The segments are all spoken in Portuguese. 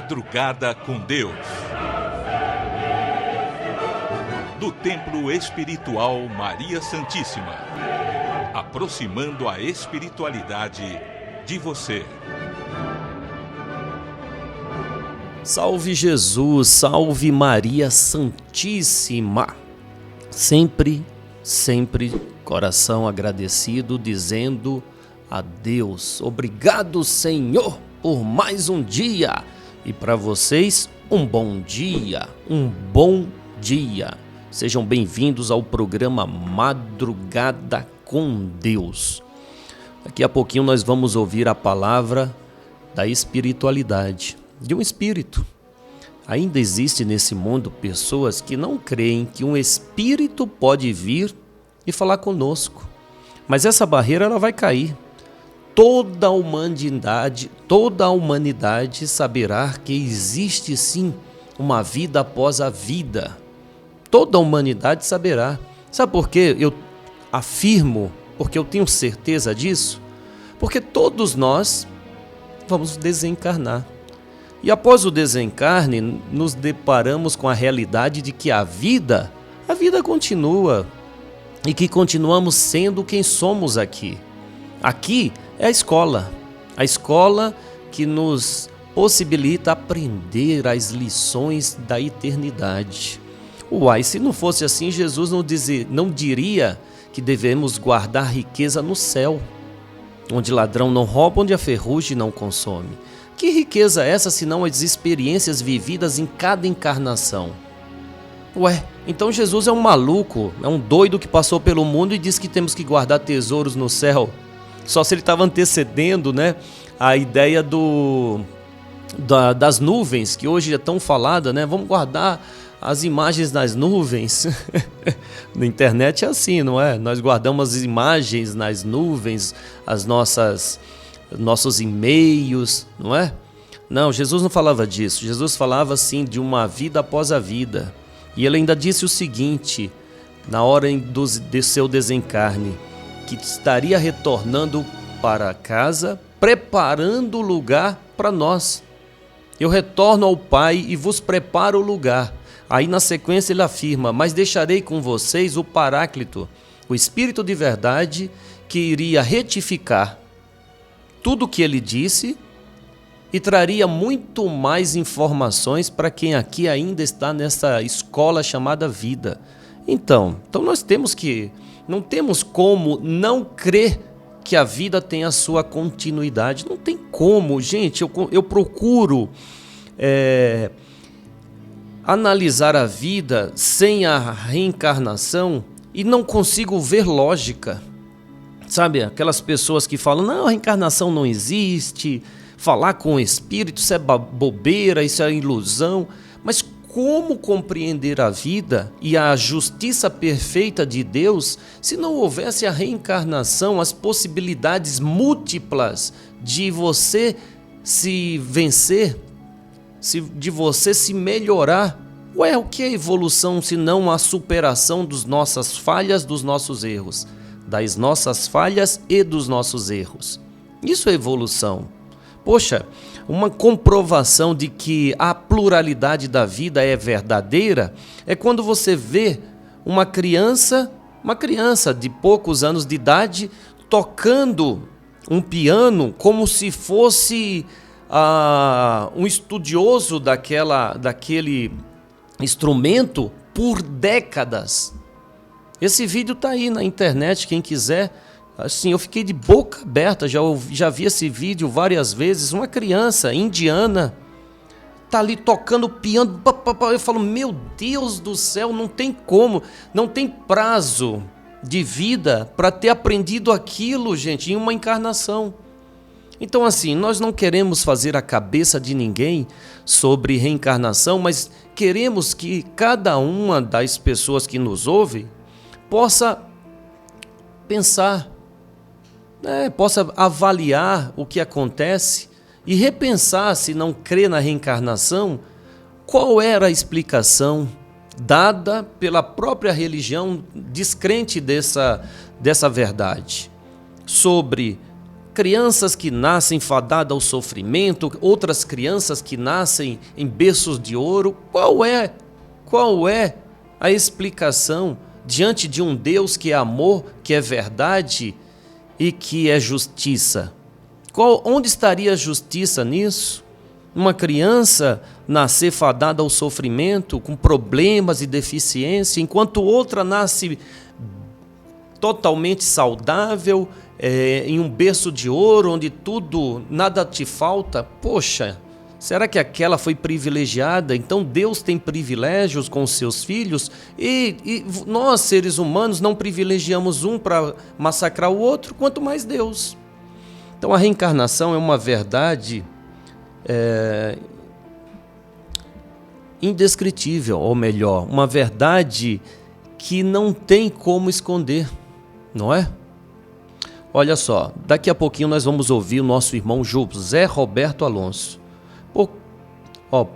Madrugada com Deus. Do Templo Espiritual Maria Santíssima. Aproximando a espiritualidade de você. Salve Jesus, salve Maria Santíssima. Sempre, coração agradecido, dizendo a Deus, obrigado Senhor por mais um dia. E para vocês, um bom dia. Sejam bem-vindos ao programa Madrugada com Deus. Daqui a pouquinho nós vamos ouvir a palavra da espiritualidade, de um espírito. Ainda existe nesse mundo pessoas que não creem que um espírito pode vir e falar conosco. Mas essa barreira ela vai cair. Toda a humanidade saberá que existe sim uma vida após a vida. Toda a humanidade saberá. Sabe por quê? Eu afirmo, porque eu tenho certeza disso, porque todos nós vamos desencarnar. E após o desencarne, nos deparamos com a realidade de que a vida continua e que continuamos sendo quem somos aqui. Aqui é a escola que nos possibilita aprender as lições da eternidade. Uai, se não fosse assim, Jesus não diria que devemos guardar riqueza no céu, onde ladrão não rouba, onde a ferrugem não consome. Que riqueza é essa, senão as experiências vividas em cada encarnação? Ué, então Jesus é um maluco, é um doido que passou pelo mundo e diz que temos que guardar tesouros no céu. Só se ele estava antecedendo, a ideia das nuvens, que hoje é tão falada, Vamos guardar as imagens nas nuvens. Na internet é assim, não é? Nós guardamos as imagens nas nuvens, nossos e-mails, não é? Não, Jesus não falava disso. Jesus falava assim de uma vida após a vida. E ele ainda disse o seguinte, na hora de seu desencarne, que estaria retornando para casa, preparando o lugar para nós. Eu retorno ao Pai e vos preparo o lugar. Aí na sequência ele afirma, mas deixarei com vocês o Paráclito, o Espírito de verdade, que iria retificar tudo o que ele disse e traria muito mais informações para quem aqui ainda está nessa escola chamada vida. Então nós não temos como não crer que a vida tem a sua continuidade. Não tem como, gente. Eu procuro analisar a vida sem a reencarnação e não consigo ver lógica. Sabe, aquelas pessoas que falam, não, a reencarnação não existe, falar com o espírito, isso é bobeira, isso é ilusão. Mas como compreender a vida e a justiça perfeita de Deus se não houvesse a reencarnação, as possibilidades múltiplas de você se vencer, de você se melhorar? Ué, o que é evolução se não a superação das nossas falhas, dos nossos erros? Das nossas falhas e dos nossos erros. Isso é evolução. Poxa, uma comprovação de que a pluralidade da vida é verdadeira é quando você vê uma criança de poucos anos de idade tocando um piano como se fosse um estudioso daquele instrumento por décadas. Esse vídeo está aí na internet, quem quiser. Assim, eu fiquei de boca aberta, já vi esse vídeo várias vezes. Uma criança indiana tá ali tocando piano. Eu falo, meu Deus do céu, não tem como, não tem prazo de vida para ter aprendido aquilo, gente, em uma encarnação. Então, assim, nós não queremos fazer a cabeça de ninguém sobre reencarnação, mas queremos que cada uma das pessoas que nos ouve possa pensar, possa avaliar o que acontece e repensar, se não crê na reencarnação, qual era a explicação dada pela própria religião descrente dessa verdade, sobre crianças que nascem fadadas ao sofrimento, outras crianças que nascem em berços de ouro. Qual é a explicação diante de um Deus que é amor, que é verdade e que é justiça? Onde estaria a justiça nisso? Uma criança nascer fadada ao sofrimento, com problemas e deficiência, enquanto outra nasce totalmente saudável, em um berço de ouro, onde nada te falta. Poxa, será que aquela foi privilegiada? Então Deus tem privilégios com os seus filhos e nós, seres humanos, não privilegiamos um para massacrar o outro, quanto mais Deus. Então a reencarnação é uma verdade indescritível, ou melhor, uma verdade que não tem como esconder, não é? Olha só, daqui a pouquinho nós vamos ouvir o nosso irmão José Roberto Alonso.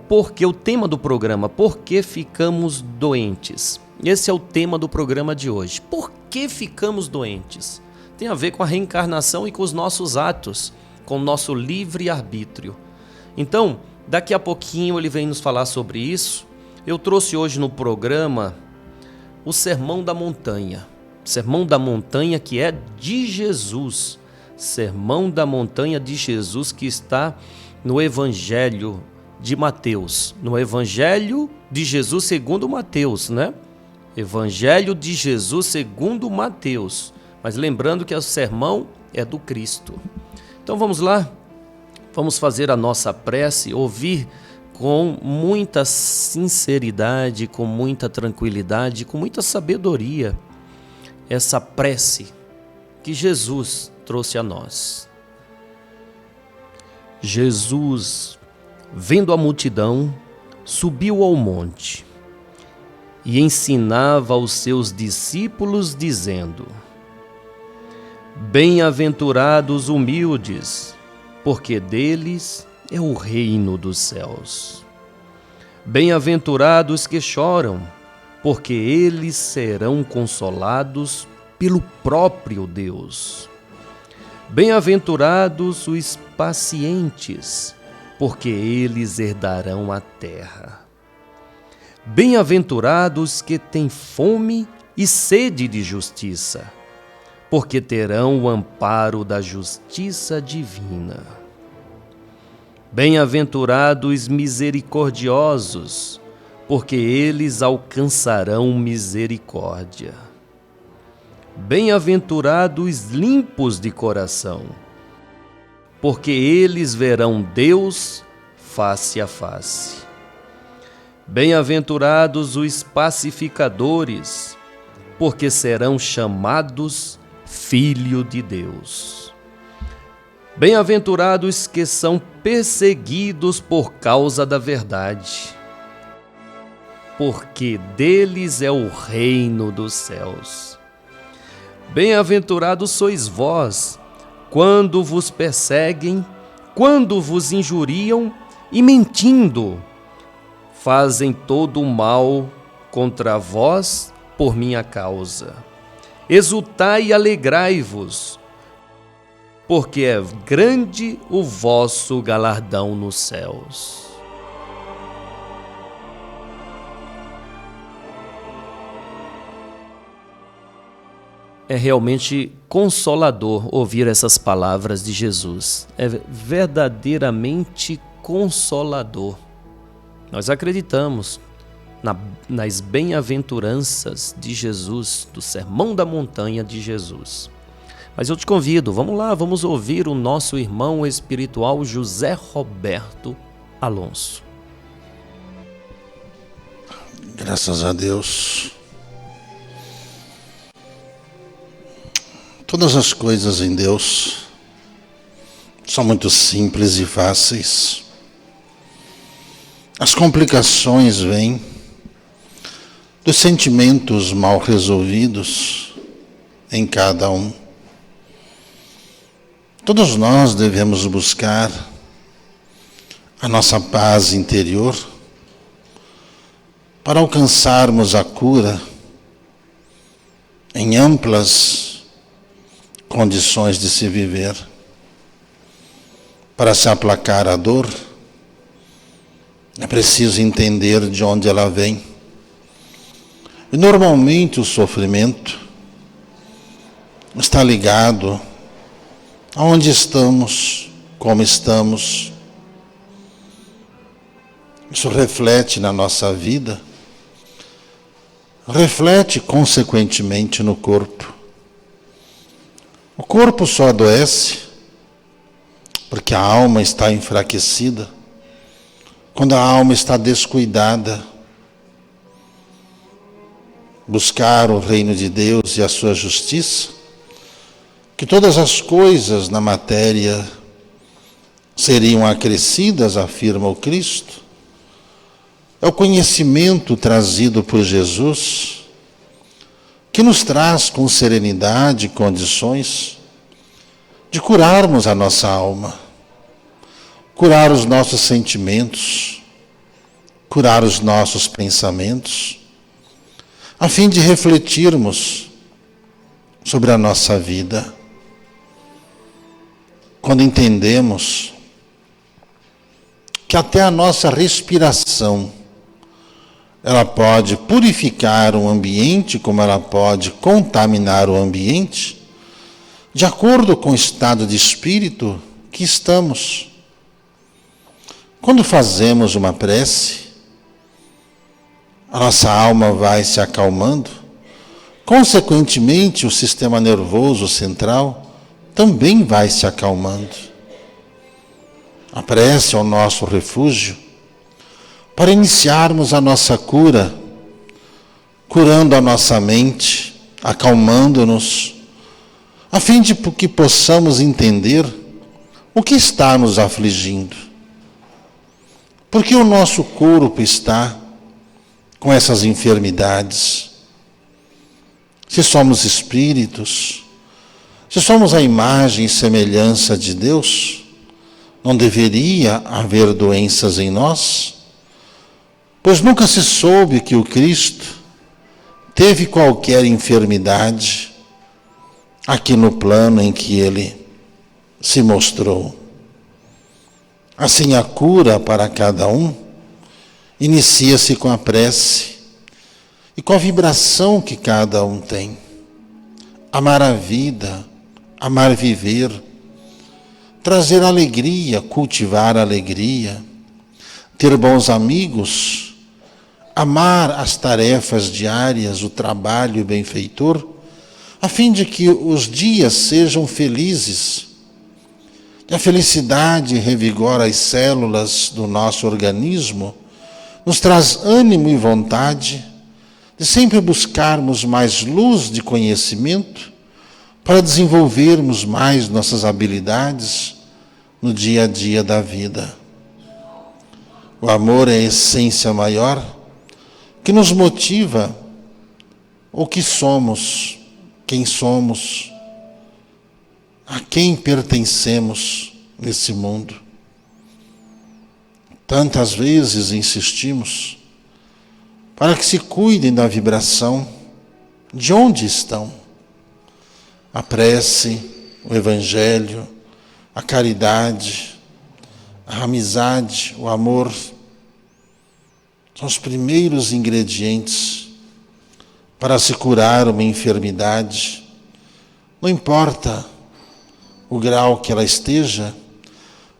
Porque o tema do programa, por que ficamos doentes? Esse é o tema do programa de hoje. Por que ficamos doentes? Tem a ver com a reencarnação e com os nossos atos, com o nosso livre-arbítrio. Então, daqui a pouquinho ele vem nos falar sobre isso. Eu trouxe hoje no programa o Sermão da Montanha. Sermão da Montanha que é de Jesus. Sermão da Montanha de Jesus que está no Evangelho de Mateus. No Evangelho de Jesus segundo Mateus, né? Evangelho de Jesus segundo Mateus. Mas lembrando que o sermão é do Cristo. Então vamos lá? Vamos fazer a nossa prece, ouvir com muita sinceridade, com muita tranquilidade, com muita sabedoria, essa prece que Jesus trouxe a nós. Jesus, vendo a multidão, subiu ao monte e ensinava aos seus discípulos, dizendo: Bem-aventurados humildes, porque deles é o reino dos céus. Bem-aventurados que choram, porque eles serão consolados pelo próprio Deus. Bem-aventurados os pacientes, porque eles herdarão a terra. Bem-aventurados que têm fome e sede de justiça, porque terão o amparo da justiça divina. Bem-aventurados misericordiosos, porque eles alcançarão misericórdia. Bem-aventurados limpos de coração, porque eles verão Deus face a face. Bem-aventurados os pacificadores, porque serão chamados filhos de Deus. Bem-aventurados que são perseguidos por causa da verdade, porque deles é o reino dos céus. Bem-aventurados sois vós, quando vos perseguem, quando vos injuriam e mentindo, fazem todo o mal contra vós por minha causa. Exultai e alegrai-vos, porque é grande o vosso galardão nos céus. É realmente consolador ouvir essas palavras de Jesus. É verdadeiramente consolador. Nós acreditamos nas bem-aventuranças de Jesus, do Sermão da Montanha de Jesus. Mas eu te convido, vamos lá, vamos ouvir o nosso irmão espiritual José Roberto Alonso. Graças a Deus. Todas as coisas em Deus são muito simples e fáceis. As complicações vêm dos sentimentos mal resolvidos em cada um. Todos nós devemos buscar a nossa paz interior para alcançarmos a cura em amplas condições de se viver. para se aplacar a dor, é preciso entender de onde ela vem. E normalmente o sofrimento está ligado aonde estamos, como estamos. Isso reflete na nossa vida, reflete consequentemente no corpo. O corpo só adoece porque a alma está enfraquecida, quando a alma está descuidada. Buscar o reino de Deus e a sua justiça, que todas as coisas na matéria seriam acrescidas, afirma o Cristo, é o conhecimento trazido por Jesus, que nos traz com serenidade condições de curarmos a nossa alma, curar os nossos sentimentos, curar os nossos pensamentos, a fim de refletirmos sobre a nossa vida. Quando entendemos que até a nossa respiração, ela pode purificar o ambiente, como ela pode contaminar o ambiente, de acordo com o estado de espírito que estamos. Quando fazemos uma prece, a nossa alma vai se acalmando, consequentemente o sistema nervoso central também vai se acalmando. A prece é o nosso refúgio para iniciarmos a nossa cura, curando a nossa mente, acalmando-nos, a fim de que possamos entender o que está nos afligindo. Porque o nosso corpo está com essas enfermidades. Se somos espíritos, se somos a imagem e semelhança de Deus, não deveria haver doenças em nós? Pois nunca se soube que o Cristo teve qualquer enfermidade aqui no plano em que ele se mostrou. Assim, a cura para cada um inicia-se com a prece e com a vibração que cada um tem. Amar a vida, amar viver, trazer alegria, cultivar alegria, ter bons amigos, amar as tarefas diárias, o trabalho benfeitor, a fim de que os dias sejam felizes. E a felicidade revigora as células do nosso organismo, nos traz ânimo e vontade de sempre buscarmos mais luz de conhecimento para desenvolvermos mais nossas habilidades no dia a dia da vida. O amor é a essência maior que nos motiva o que somos, quem somos, a quem pertencemos nesse mundo. Tantas vezes insistimos para que se cuidem da vibração de onde estão. A prece, o evangelho, a caridade, a amizade, o amor, são os primeiros ingredientes para se curar uma enfermidade. Não importa o grau que ela esteja,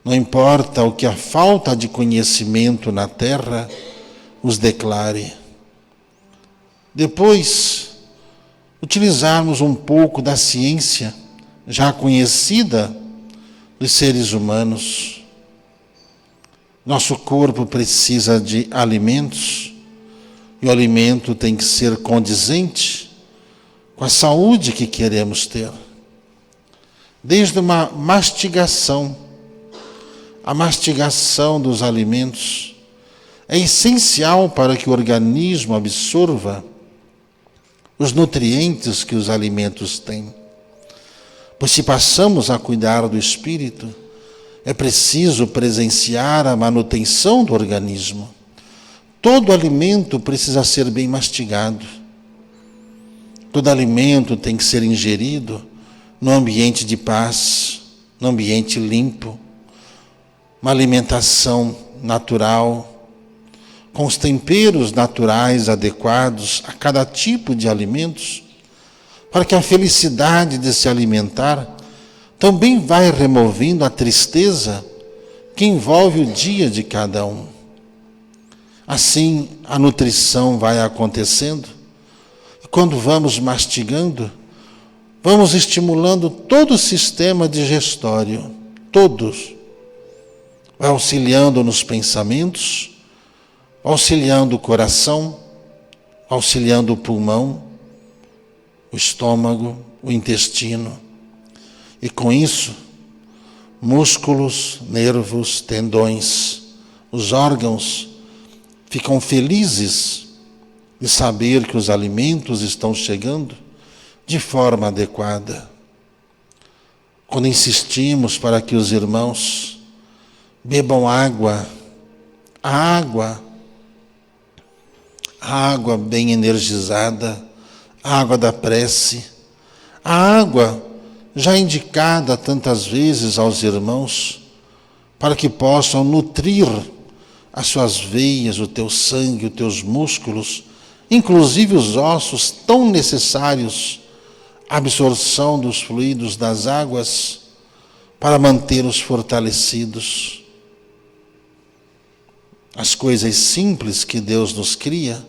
não importa o que a falta de conhecimento na Terra os declare. Depois, utilizarmos um pouco da ciência já conhecida dos seres humanos. Nosso corpo precisa de alimentos e o alimento tem que ser condizente com a saúde que queremos ter. Desde uma mastigação, a mastigação dos alimentos é essencial para que o organismo absorva os nutrientes que os alimentos têm. Pois se passamos a cuidar do espírito, é preciso presenciar a manutenção do organismo. Todo alimento precisa ser bem mastigado. Todo alimento tem que ser ingerido no ambiente de paz, no ambiente limpo, uma alimentação natural, com os temperos naturais adequados a cada tipo de alimentos, para que a felicidade de se alimentar também vai removendo a tristeza que envolve o dia de cada um. Assim, a nutrição vai acontecendo, e quando vamos mastigando, vamos estimulando todo o sistema digestório, todos, vai auxiliando nos pensamentos, auxiliando o coração, auxiliando o pulmão, o estômago, o intestino. E com isso, músculos, nervos, tendões, os órgãos ficam felizes de saber que os alimentos estão chegando de forma adequada. Quando insistimos para que os irmãos bebam água, a água bem energizada, a água da prece, a água já indicada tantas vezes aos irmãos, para que possam nutrir as suas veias, o teu sangue, os teus músculos, inclusive os ossos tão necessários à absorção dos fluidos das águas, para mantê-los fortalecidos. As coisas simples que Deus nos cria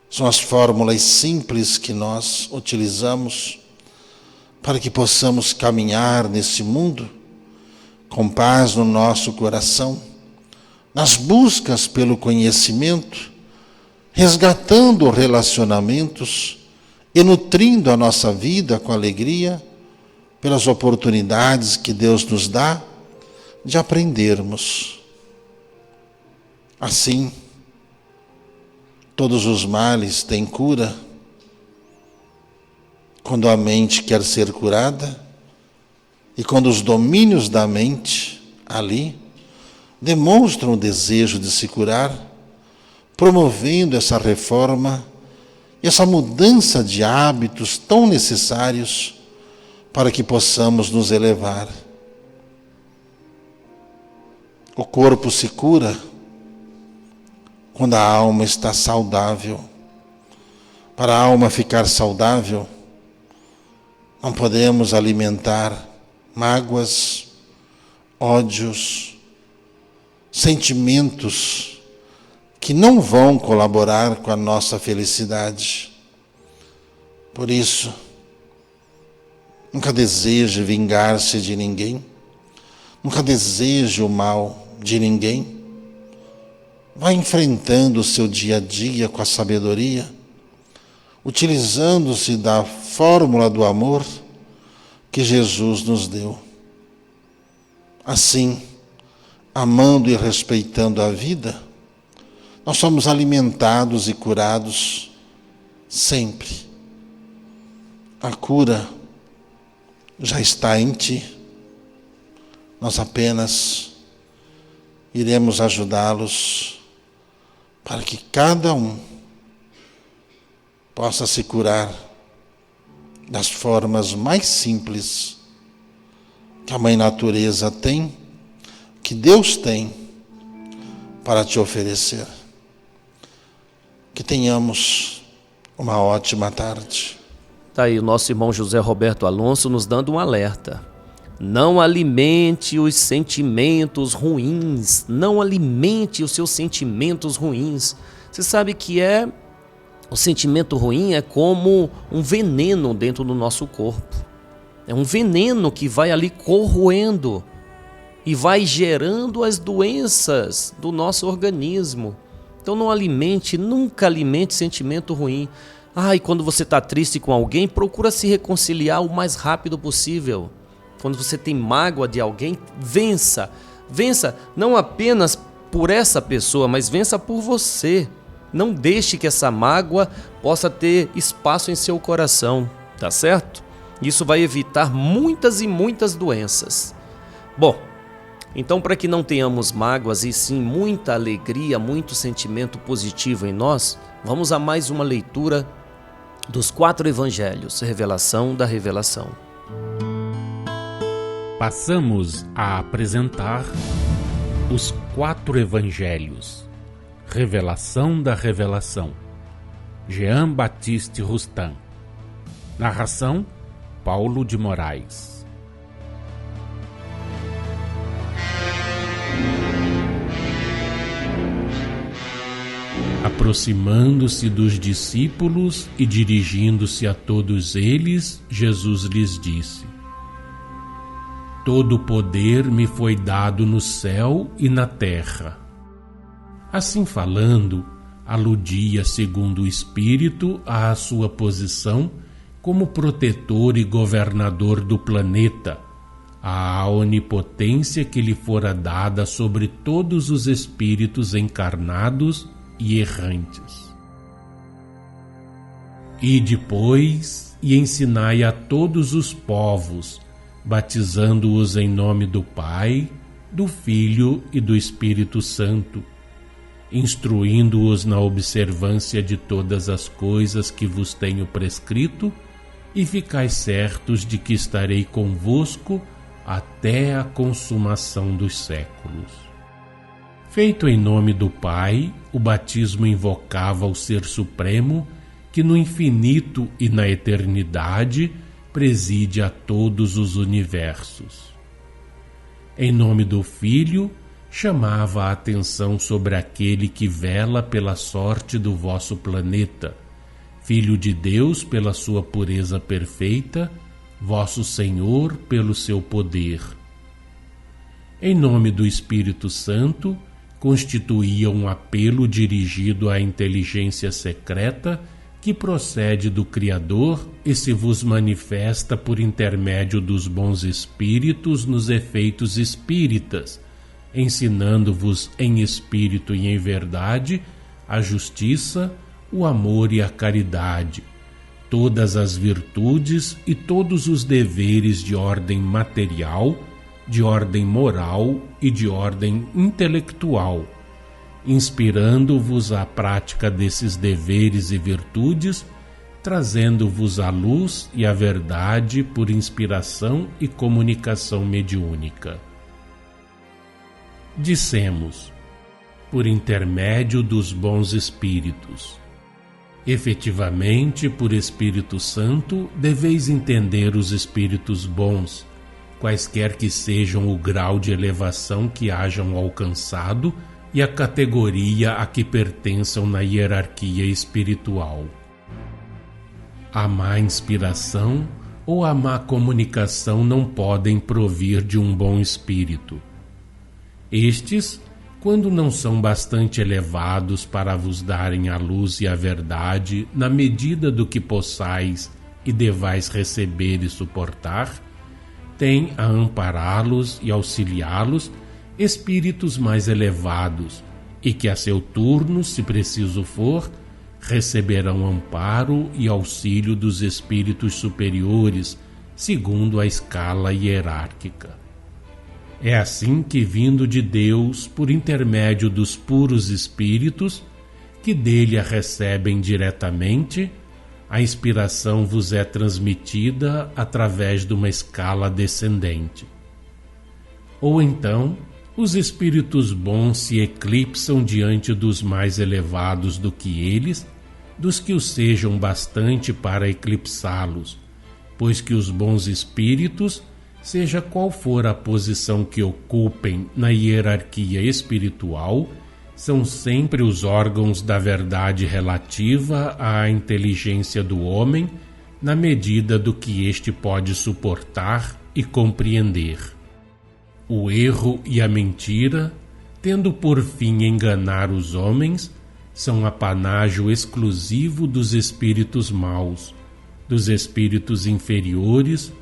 são as fórmulas simples que nós utilizamos para que possamos caminhar nesse mundo com paz no nosso coração, nas buscas pelo conhecimento, resgatando relacionamentos e nutrindo a nossa vida com alegria pelas oportunidades que Deus nos dá de aprendermos. Assim, todos os males têm cura quando a mente quer ser curada e quando os domínios da mente ali demonstram o desejo de se curar, promovendo essa reforma e essa mudança de hábitos tão necessários para que possamos nos elevar. O corpo se cura quando a alma está saudável. Para a alma ficar saudável, não podemos alimentar mágoas, ódios, sentimentos que não vão colaborar com a nossa felicidade. Por isso, nunca deseje vingar-se de ninguém, nunca deseje o mal de ninguém. Vá enfrentando o seu dia a dia com a sabedoria, utilizando-se da fórmula do amor que Jesus nos deu. Assim, amando e respeitando a vida, nós somos alimentados e curados sempre. A cura já está em ti. Nós apenas iremos ajudá-los para que cada um possa se curar das formas mais simples que a Mãe Natureza tem, que Deus tem para te oferecer. Que tenhamos uma ótima tarde. Está aí o nosso irmão José Roberto Alonso nos dando um alerta. Não alimente os sentimentos ruins. Não alimente os seus sentimentos ruins. Você sabe que o sentimento ruim é como um veneno dentro do nosso corpo. É um veneno que vai ali corroendo e vai gerando as doenças do nosso organismo. Então não alimente, nunca alimente sentimento ruim. E quando você está triste com alguém, procura se reconciliar o mais rápido possível. Quando você tem mágoa de alguém, vença. Vença não apenas por essa pessoa, mas vença por você. Não deixe que essa mágoa possa ter espaço em seu coração, tá certo? Isso vai evitar muitas e muitas doenças. Bom, então para que não tenhamos mágoas e sim muita alegria, muito sentimento positivo em nós, vamos a mais uma leitura dos 4 evangelhos, revelação da revelação. Passamos a apresentar os 4 Evangelhos, Revelação da Revelação, Jean Baptiste Rustin. Narração, Paulo de Moraes. Aproximando-se dos discípulos e dirigindo-se a todos eles, Jesus lhes disse: Todo o poder me foi dado no céu e na terra. Assim falando, aludia, segundo o Espírito, à sua posição como protetor e governador do planeta, à onipotência que lhe fora dada sobre todos os espíritos encarnados e errantes. E depois, e ensinai a todos os povos, batizando-os em nome do Pai, do Filho e do Espírito Santo, instruindo-os na observância de todas as coisas que vos tenho prescrito, e ficai certos de que estarei convosco até a consumação dos séculos. Feito em nome do Pai, o batismo invocava o Ser Supremo, que no infinito e na eternidade preside a todos os universos. Em nome do Filho, chamava a atenção sobre aquele que vela pela sorte do vosso planeta, Filho de Deus pela sua pureza perfeita, vosso Senhor pelo seu poder. Em nome do Espírito Santo, constituía um apelo dirigido à inteligência secreta que procede do Criador e se vos manifesta por intermédio dos bons espíritos nos efeitos espíritas, ensinando-vos em espírito e em verdade a justiça, o amor e a caridade, todas as virtudes e todos os deveres de ordem material, de ordem moral e de ordem intelectual, inspirando-vos à prática desses deveres e virtudes, trazendo-vos a luz e a verdade por inspiração e comunicação mediúnica. Dissemos, por intermédio dos bons espíritos. Efetivamente, por Espírito Santo, deveis entender os espíritos bons, quaisquer que sejam o grau de elevação que hajam alcançado e a categoria a que pertençam na hierarquia espiritual. A má inspiração ou a má comunicação não podem provir de um bom espírito. Estes, quando não são bastante elevados para vos darem a luz e a verdade na medida do que possais e devais receber e suportar, têm a ampará-los e auxiliá-los espíritos mais elevados, e que a seu turno, se preciso for, receberão amparo e auxílio dos espíritos superiores, segundo a escala hierárquica. É assim que, vindo de Deus, por intermédio dos puros espíritos, que dele a recebem diretamente, a inspiração vos é transmitida através de uma escala descendente. Ou então, os espíritos bons se eclipsam diante dos mais elevados do que eles, dos que o sejam bastante para eclipsá-los, pois que os bons espíritos, seja qual for a posição que ocupem na hierarquia espiritual, são sempre os órgãos da verdade relativa à inteligência do homem, na medida do que este pode suportar e compreender. O erro e a mentira, tendo por fim enganar os homens, são apanágio exclusivo dos espíritos maus, dos espíritos inferiores,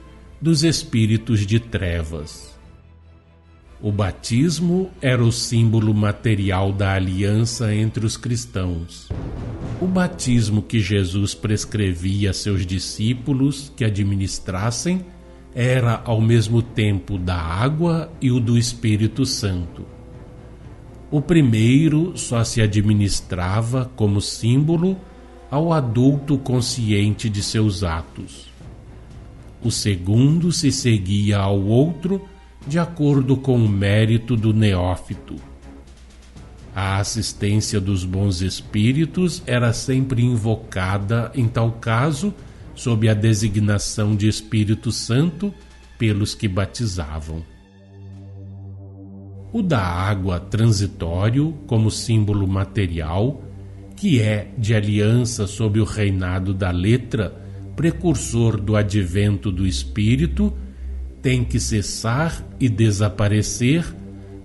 dos espíritos de trevas. O batismo era o símbolo material da aliança entre os cristãos. O batismo que Jesus prescrevia a seus discípulos que administrassem era ao mesmo tempo da água e o do Espírito Santo. O primeiro só se administrava como símbolo ao adulto consciente de seus atos. O segundo se seguia ao outro de acordo com o mérito do neófito. A assistência dos bons espíritos era sempre invocada, em tal caso, sob a designação de Espírito Santo pelos que batizavam. O da água transitório, como símbolo material, que é de aliança sob o reinado da letra, precursor do advento do Espírito, tem que cessar e desaparecer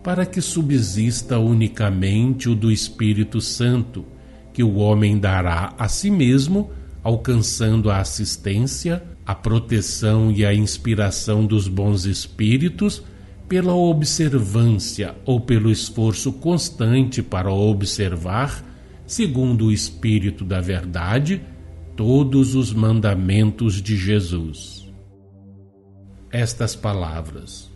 para que subsista unicamente o do Espírito Santo, que o homem dará a si mesmo, alcançando a assistência, a proteção e a inspiração dos bons espíritos pela observância ou pelo esforço constante para observar, segundo o Espírito da Verdade, todos os mandamentos de Jesus. Estas palavras: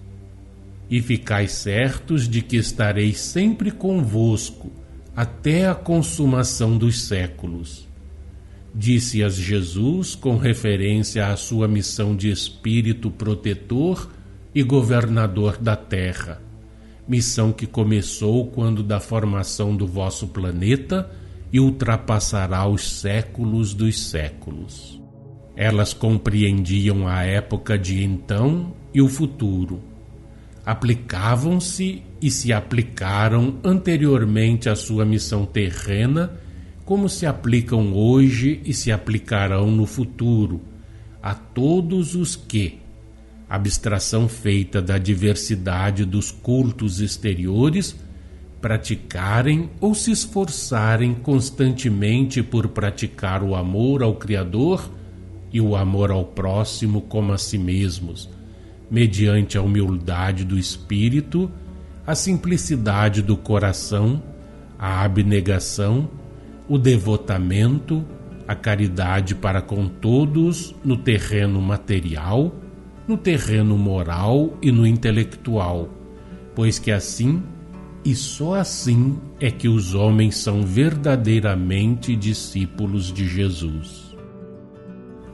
e ficais certos de que estarei sempre convosco até a consumação dos séculos. Disse-as Jesus com referência à sua missão de espírito protetor e governador da terra, missão que começou quando da formação do vosso planeta e ultrapassará os séculos dos séculos. Elas compreendiam a época de então e o futuro. Aplicavam-se e se aplicaram anteriormente à sua missão terrena, como se aplicam hoje e se aplicarão no futuro, a todos os que, abstração feita da diversidade dos cultos exteriores, praticarem ou se esforçarem constantemente por praticar o amor ao Criador e o amor ao próximo como a si mesmos, mediante a humildade do espírito, a simplicidade do coração, a abnegação, o devotamento, a caridade para com todos no terreno material, no terreno moral e no intelectual, pois que assim, e só assim, é que os homens são verdadeiramente discípulos de Jesus.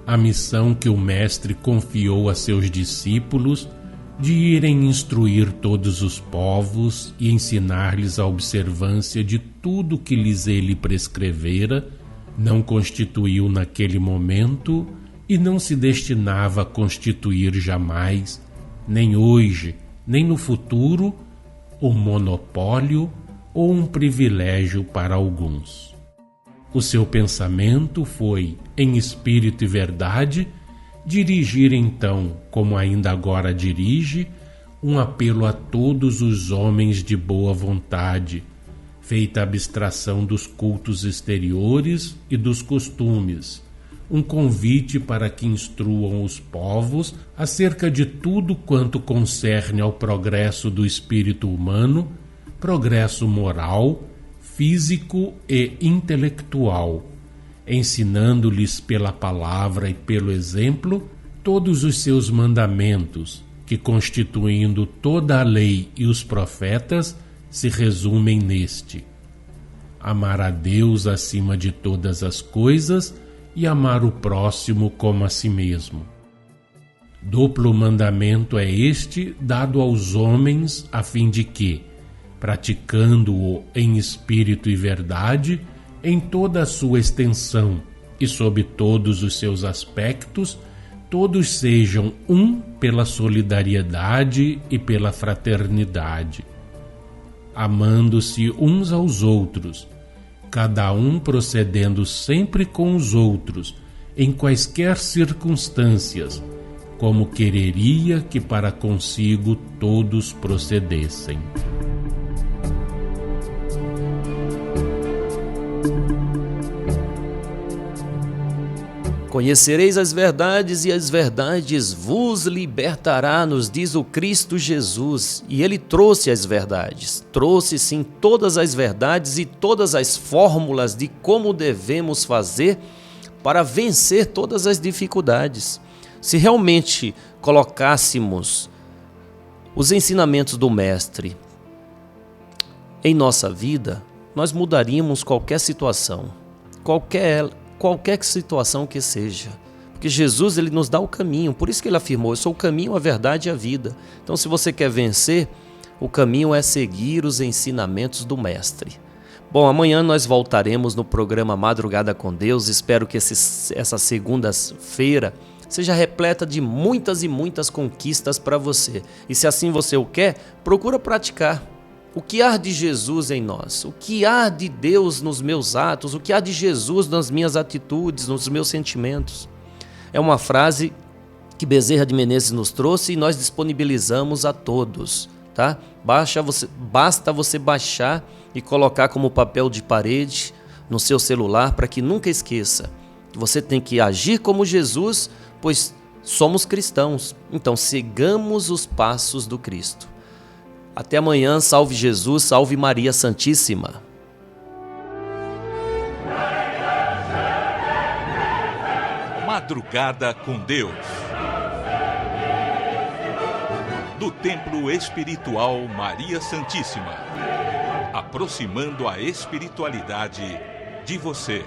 A missão que o Mestre confiou a seus discípulos de irem instruir todos os povos e ensinar-lhes a observância de tudo que lhes ele prescrevera, não constituiu naquele momento e não se destinava a constituir jamais, nem hoje, nem no futuro, um monopólio ou um privilégio para alguns. O seu pensamento foi, em espírito e verdade, dirigir então, como ainda agora dirige, um apelo a todos os homens de boa vontade, feita a abstração dos cultos exteriores e dos costumes, um convite para que instruam os povos acerca de tudo quanto concerne ao progresso do espírito humano, progresso moral, físico e intelectual, ensinando-lhes pela palavra e pelo exemplo todos os seus mandamentos, que, constituindo toda a lei e os profetas, se resumem neste: amar a Deus acima de todas as coisas e amar o próximo como a si mesmo. Duplo mandamento é este dado aos homens, a fim de que, praticando-o em espírito e verdade, em toda a sua extensão e sob todos os seus aspectos, todos sejam um pela solidariedade e pela fraternidade, amando-se uns aos outros, cada um procedendo sempre com os outros, em quaisquer circunstâncias, como quereria que para consigo todos procedessem. Conhecereis as verdades e as verdades vos libertará, nos diz o Cristo Jesus. E Ele trouxe as verdades, trouxe sim todas as verdades e todas as fórmulas de como devemos fazer para vencer todas as dificuldades. Se realmente colocássemos os ensinamentos do Mestre em nossa vida, nós mudaríamos qualquer situação, qualquer situação que seja, Porque Jesus, ele nos dá o caminho. Por isso que ele afirmou: eu sou o caminho, a verdade e a vida. Então, se você quer vencer, o caminho é seguir os ensinamentos do Mestre. Bom, amanhã nós voltaremos no programa Madrugada com Deus. Espero que essa segunda-feira seja repleta de muitas e muitas conquistas para você. E se assim você o quer, procura praticar. O que há de Jesus em nós? O que há de Deus nos meus atos? O que há de Jesus nas minhas atitudes, nos meus sentimentos? É uma frase que Bezerra de Menezes nos trouxe e nós disponibilizamos a todos, tá? Basta você baixar e colocar como papel de parede no seu celular para que nunca esqueça. Você tem que agir como Jesus, pois somos cristãos. Então sigamos os passos do Cristo. Até amanhã, salve Jesus, salve Maria Santíssima. Madrugada com Deus. Do Templo Espiritual Maria Santíssima. Aproximando a espiritualidade de você.